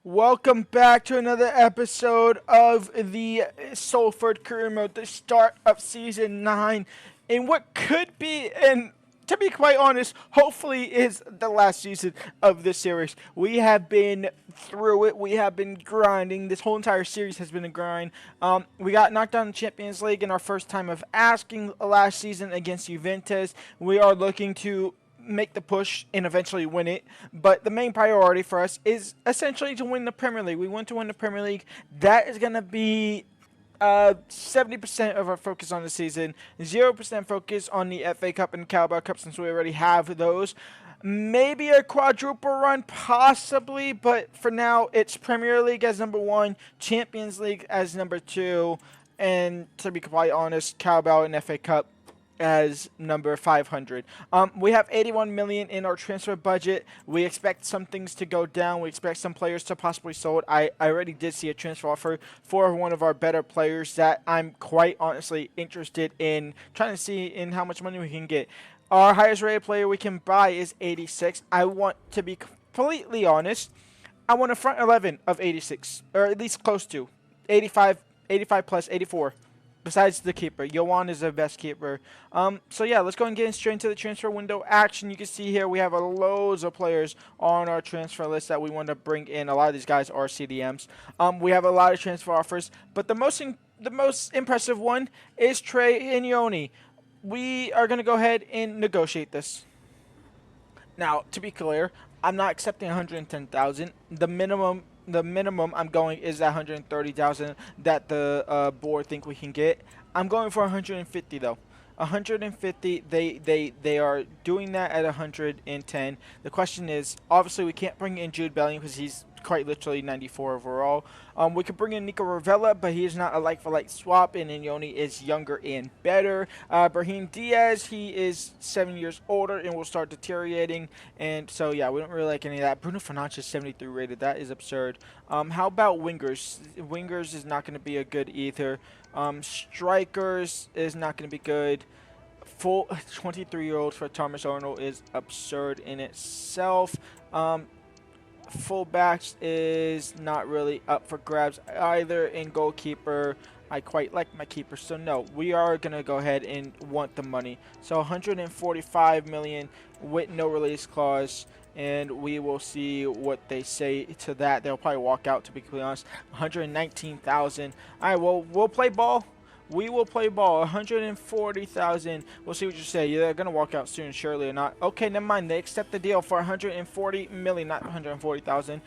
Welcome back to another episode of the Salford Career Mode, the start of Season 9, in what could be, and to be quite honest, hopefully is the last season of this series. We have been through it. We have been grinding. This whole entire series has been a grind. We got knocked out in the Champions League in our first time of asking last season against Juventus. We are looking to make the push and eventually win it, but the main priority for us is essentially to win the Premier League. We want to win the Premier League. That is going to be 70% of our focus on the season, 0% focus on the FA Cup and Carabao Cup since we already have those. Maybe a quadruple run, possibly, but for now it's Premier League as number 1, Champions League as number 2, and to be quite honest, Carabao and FA Cup as number 500. We have 81 million in our transfer budget. We expect some things to go down. We expect some players to possibly sold. I already did see a transfer offer for one of our better players that I'm quite honestly interested in trying to see in how much money we can get. Our highest rated player we can buy is 86. I want to be completely honest. I want a front 11 of 86, or at least close to 85 plus 84. Besides the keeper, Yohan is the best keeper. So yeah, let's go and get straight into the transfer window action. You can see here we have loads of players on our transfer list that we want to bring in. A lot of these guys are CDMs. We have a lot of transfer offers, but the most impressive one is Trey Inyoni. We are going to go ahead and negotiate this. Now, to be clear, I'm not accepting 110,000. The minimum I'm going is that 130,000 that the board think we can get. I'm going for 150 though. 150. They are doing that at 110. The question is, obviously we can't bring in Jude Bellingham because he's quite literally 94 overall. We could bring in Nico Ravella, but he is not a like-for-like swap, and Inyoni is younger and better. Brahim Diaz, he is 7 years older and will start deteriorating, and so yeah, we don't really like any of that. Bruno Fernandes is 73 rated. That is absurd. How about wingers? Wingers is not going to be a good either. Strikers is not going to be good. Full 23-year-old for Thomas Arnold is absurd in itself. Fullbacks is not really up for grabs either. In goalkeeper, I quite like my keeper, so no, we are gonna go ahead and want the money. So 145 million with no release clause, and we will see what they say to that. They'll probably walk out, to be completely honest. 119,000. All right, well, we'll play ball. We will play ball. 140,000. We'll see what you say. They're going to walk out soon, surely or not. Okay, never mind. They accept the deal for 140 million, not 140,000.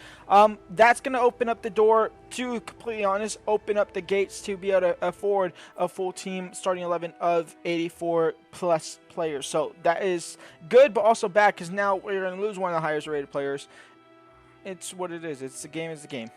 That's going to open up the door, to completely honest, open up the gates to be able to afford a full team starting 11 of 84 plus players. So that is good, but also bad because now we're going to lose one of the highest rated players. It's what it is. It's the game is the game.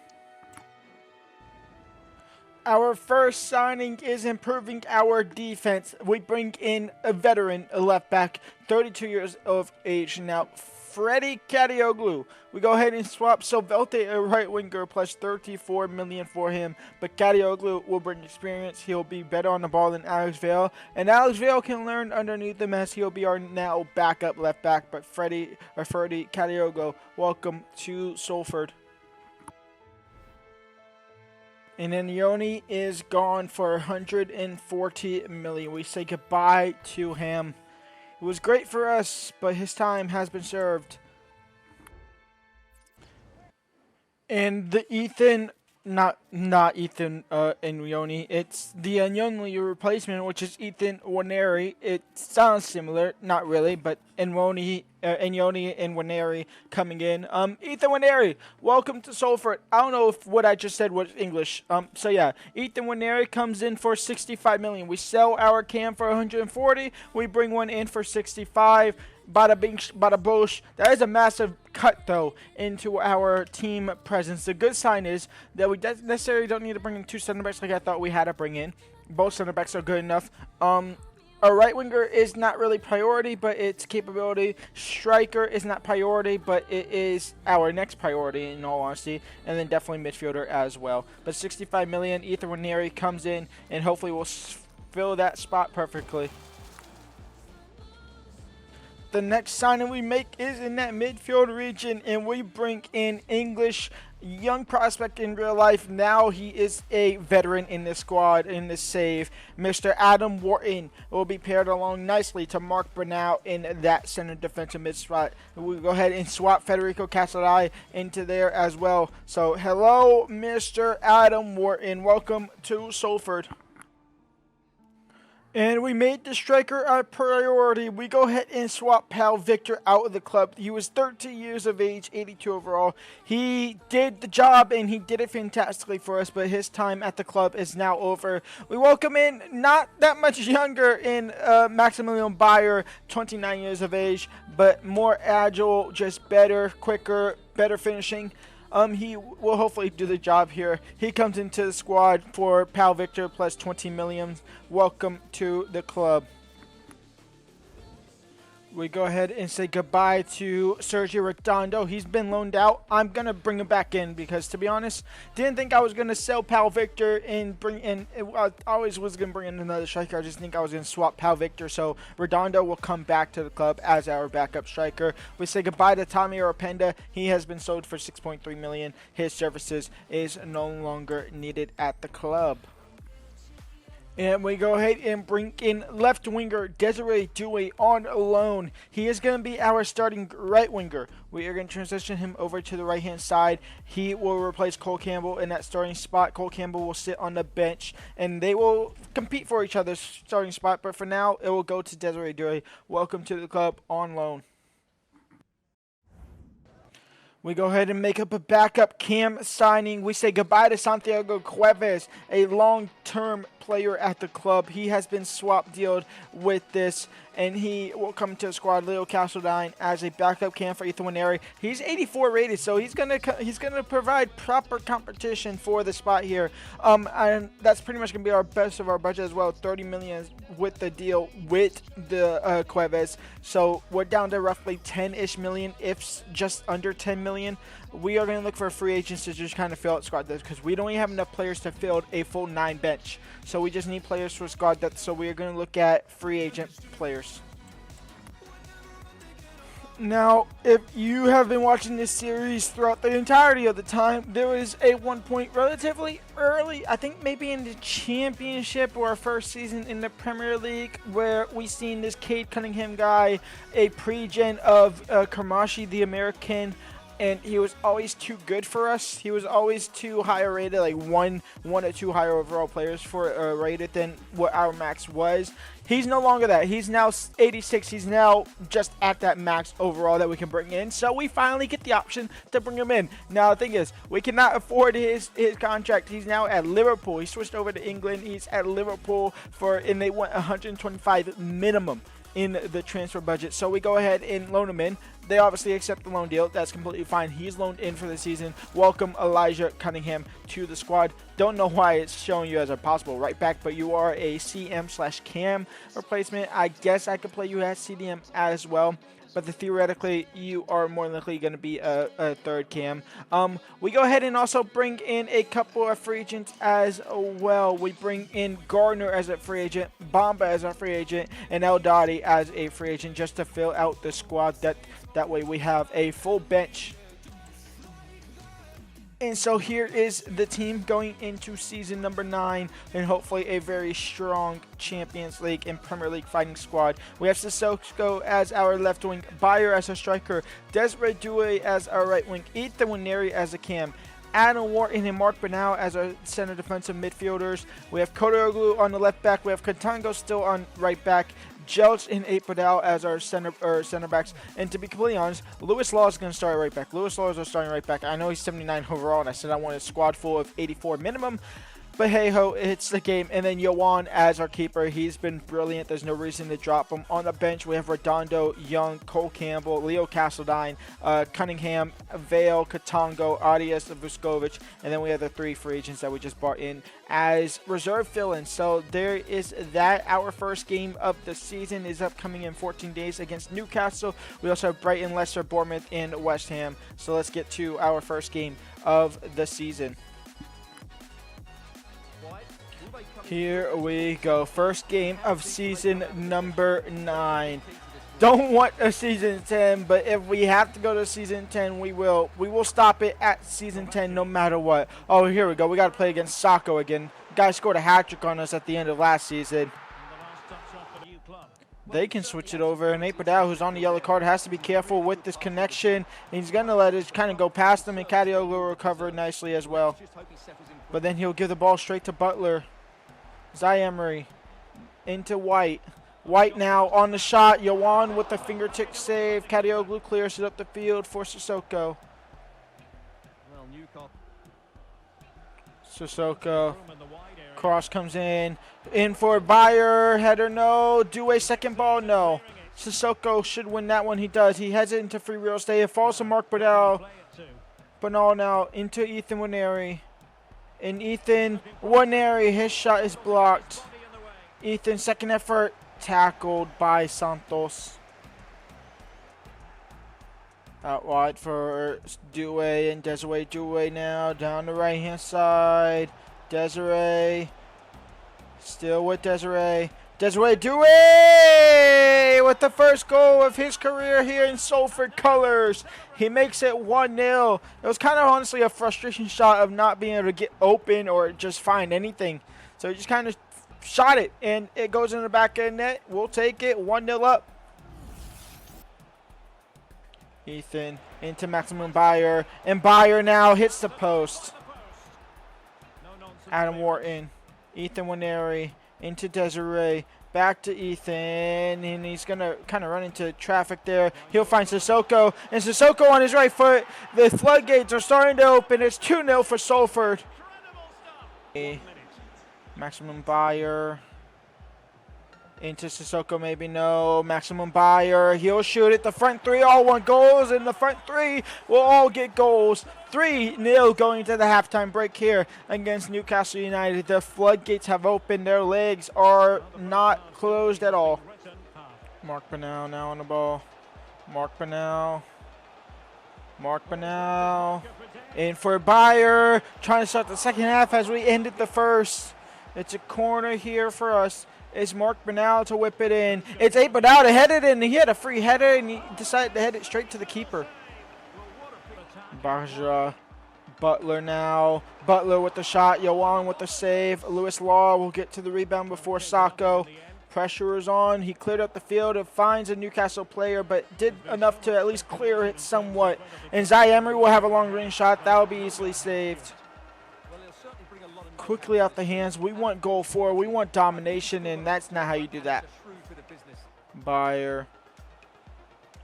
Our first signing is improving our defense. We bring in a veteran, a left back, 32 years of age now, Freddie Kadioglu. We go ahead and swap Sovelte, a right winger, plus 34 million for him. But Kadioglu will bring experience. He'll be better on the ball than Alex Vale, and Alex Vale can learn underneath him as he'll be our now backup left back. But Freddie Kadioglu, welcome to Salford. And then Inyoni is gone for 140 million. We say goodbye to him. It was great for us, but his time has been served. And the Ethan, not Ethan Inyoni, it's the Inyoni replacement, which is Ethan Waneri. It sounds similar, not really, but Inyoni and Waneri coming in. Ethan Waneri, welcome to Salford. I don't know if what I just said was English. So yeah, Ethan Waneri comes in for 65 million. We sell our cam for 140. We bring one in for 65. Bada bing, bada boosh. That is a massive cut, though, into our team presence. The good sign is that we necessarily don't need to bring in 2 center backs like I thought we had to bring in. Both center backs are good enough. Our right winger is not really priority, but its capability. Striker is not priority, but it is our next priority in all honesty. And then definitely midfielder as well. But 65 million, Ethan Waneri comes in and hopefully will fill that spot perfectly. The next signing we make is in that midfield region, and we bring in English young prospect in real life. Now he is a veteran in this squad, in this save. Mr. Adam Wharton will be paired along nicely to Mark Brunau in that center defensive mid spot. We'll go ahead and swap Federico Castellai into there as well. So hello, Mr. Adam Wharton. Welcome to Salford. And we made the striker a priority. We go ahead and swap Pal Victor out of the club. He was 13 years of age, 82 overall. He did the job, and he did it fantastically for us, but his time at the club is now over. We welcome in, not that much younger, in Maximilian Bayer, 29 years of age, but more agile, just better, quicker, better finishing. He will hopefully do the job here. He comes into the squad for Pal Victor plus 20 million. Welcome to the club. We go ahead and say goodbye to Sergio Redondo. He's been loaned out. I'm going to bring him back in because, to be honest, didn't think I was going to sell Pal Victor and bring in, I always was going to bring in another striker. I just think I was going to swap Pal Victor. So Redondo will come back to the club as our backup striker. We say goodbye to Tommy Oropenda. He has been sold for 6.3 million. His services is no longer needed at the club. And we go ahead and bring in left winger Desiree Dewey on loan. He is going to be our starting right winger. We are going to transition him over to the right hand side. He will replace Cole Campbell in that starting spot. Cole Campbell will sit on the bench, and they will compete for each other's starting spot. But for now, it will go to Desiree Dewey. Welcome to the club on loan. We go ahead and make up a backup cam signing. We say goodbye to Santiago Cuevas, a long-term player at the club. He has been swap dealed with this, and he will come to the squad. Leo Castledine as a backup cam for Ethan Winery. He's 84 rated, so he's gonna provide proper competition for the spot here. And that's pretty much gonna be our best of our budget as well. 30 million with the deal with the Cuevas. So we're down to roughly 10-ish million, if just under 10 million. We are going to look for free agents to just kind of fill out squad depth because we don't even have enough players to fill a full 9 bench. So we just need players for squad depth. So we are going to look at free agent players. Now, if you have been watching this series throughout the entirety of the time, there was a 1 point relatively early, I think maybe in the championship or our first season in the Premier League, where we seen this Cade Cunningham guy, a pre-gen of Kermashi, the American, and he was always too good for us. He was always too higher rated, like one or two higher overall players for rated than what our max was. He's no longer that. He's now 86. He's now just at that max overall that we can bring in. So we finally get the option to bring him in. Now the thing is, we cannot afford his contract. He's now at Liverpool. He switched over to England. He's at Liverpool and they want 125 minimum in the transfer budget. So we go ahead and loan him in. They obviously accept the loan deal. That's completely fine. He's loaned in for the season. Welcome Elijah Cunningham to the squad. Don't know why it's showing you as a possible right back, but you are a CM/cam replacement. I guess I could play you as CDM as well, but theoretically you are more likely going to be a third cam. We go ahead and also bring in a couple of free agents as well. We bring in Gardner as a free agent, Bamba as a free agent, and El Dadi as a free agent just to fill out the squad. That way we have a full bench. And so here is the team going into season number 9 and hopefully a very strong Champions League and Premier League fighting squad. We have Sissoko as our left wing, Bayer as a striker, Desiree Dewey as our right wing, Ethan Winery as a cam, Adam Wharton and Mark Brunau as our center defensive midfielders. We have Kodoroglu on the left back. We have Katango still on right back. Jelch and Apodal as our center backs. And to be completely honest, Lewis Law is going to start right back. Lewis Law is our starting right back. I know he's 79 overall, and I said I wanted a squad full of 84 minimum. But hey-ho, it's the game. And then Yohan as our keeper. He's been brilliant. There's no reason to drop him. On the bench, we have Redondo, Young, Cole Campbell, Leo Castledine, Cunningham, Vale, Katongo, Arias, Vuskovic. And then we have the 3 free agents that we just brought in as reserve fill-ins. So there is that. Our first game of the season is upcoming in 14 days against Newcastle. We also have Brighton, Leicester, Bournemouth, and West Ham. So let's get to our first game of the season. Here we go. First game of season number 9. don't want a season 10, but if we have to go to season 10, we will. We will stop it at season 10 no matter what. Oh, here we go. We got to play against Sacco again. Guy scored a hat trick on us at the end of last season. They can switch it over, and Apadao, who's on the yellow card, has to be careful with this connection. He's going to let it kind of go past him, and Kadioglu will recover nicely as well. But then he'll give the ball straight to Butler. Emery into White. White now on the shot. Yohan with the fingertip save. Kadioglu clears it up the field for Sissoko. Sissoko. Cross comes in for Bayer, header no, Due second ball no. Sissoko should win that one, he does. He heads it into free real estate, it falls to Mark Bernal. Bernal now into Ethan Waneri. And Ethan Waneri, his shot is blocked. Ethan, second effort, tackled by Santos. Out wide for Due and Desiree Due now, down the right hand side. Desiree, still with Desiree. Desiree Due with the first goal of his career here in Salford colors. He makes it 1-0. It was kind of honestly a frustration shot of not being able to get open or just find anything. So he just kind of shot it, and it goes in the back of the net. We'll take it, 1-0 up. Ethan into Maximum Bayer, and Bayer now hits the post. Adam Wharton, Ethan Waneri into Desiree, back to Ethan, and he's going to kind of run into traffic there. He'll find Sissoko, and Sissoko on his right foot. The floodgates are starting to open. It's 2-0 for Salford. Maximum Bayer into Sissoko, maybe no. Maximum Bayer, he'll shoot it. The front three all want goals, and the front three will all get goals. 3-0 going into the halftime break here against Newcastle United. The floodgates have opened. Their legs are not closed at all. Mark Bernal now on the ball. Mark Bernal. In for Bayer. Trying to start the second half as we ended the first. It's a corner here for us. It's Mark Bernal to whip it in. It's Apadao to head it in. He had a free header, and he decided to head it straight to the keeper. Bajra. Butler now. Butler with the shot. Yohan with the save. Lewis Law will get to the rebound before Sacco. Pressure is on. He cleared up the field. It finds a Newcastle player, but did enough to at least clear it somewhat. And Emery will have a long-range shot. That will be easily saved. Quickly out the hands. We want goal forward. We want domination, and that's not how you do that. Bayer.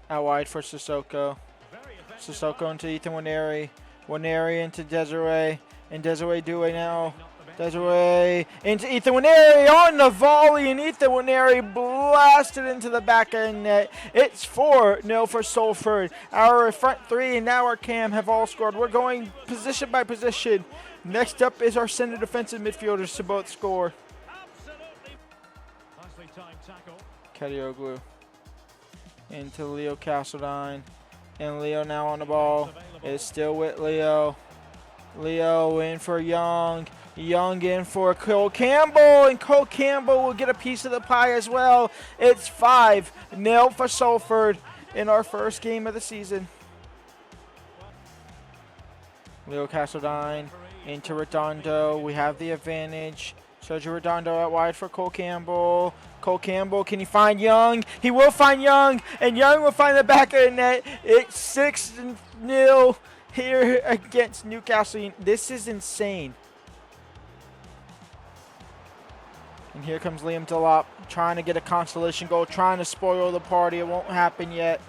Out wide for Sissoko. Sissoko into Ethan Waneri. Waneri into Desiree. And Desiree Due now. Desiree into Ethan Waneri on the volley, and Ethan Waneri blasted into the back of the net. It's 4-0 for Salford. Our front three and now our cam have all scored. We're going position by position. Next up is our center defensive midfielders to both score. Kadioglu into Leo Castledine. And Leo now on the ball. It's still with Leo. Leo in for Young. Young in for Cole Campbell. And Cole Campbell will get a piece of the pie as well. It's 5-0 for Salford in our first game of the season. Leo Castledine into Redondo. We have the advantage. Sergio Redondo out wide for Cole Campbell. Cole Campbell, can he find Young? He will find Young, and Young will find the back of the net. It's 6-0 here against Newcastle. This is insane. And here comes Liam Delop trying to get a consolation goal, trying to spoil the party. It won't happen yet.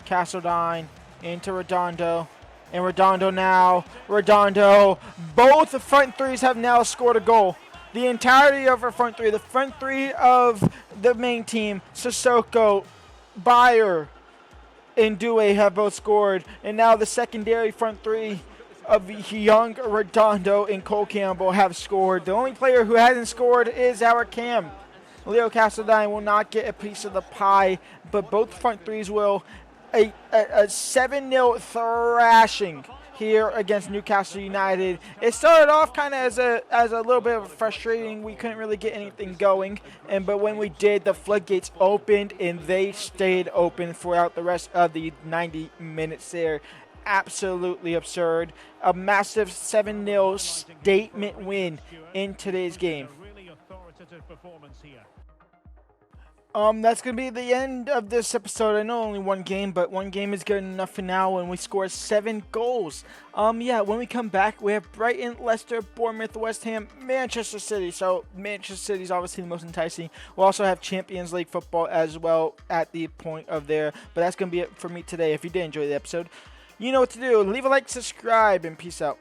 Castledine into Redondo. And Redondo now. Redondo. Both front threes have now scored a goal. The entirety of our front three. The front three of the main team. Sissoko, Bayer, and Due have both scored. And now the secondary front three of Young, Redondo, and Cole Campbell have scored. The only player who hasn't scored is our cam. Leo Castledine will not get a piece of the pie, but both front threes will. A 7-0 thrashing here against Newcastle United. It started off kind of as a little bit of frustrating. We couldn't really get anything going, but when we did, the floodgates opened, and they stayed open throughout the rest of the 90 minutes there. Absolutely absurd. A massive 7-0 statement win in today's game. That's going to be the end of this episode. I know only one game, but one game is good enough for now, and we scored 7 goals. Yeah, when we come back, we have Brighton, Leicester, Bournemouth, West Ham, Manchester City. So Manchester City is obviously the most enticing. We'll also have Champions League football as well at the point of there. But that's going to be it for me today. If you did enjoy the episode, you know what to do. Leave a like, subscribe, and peace out.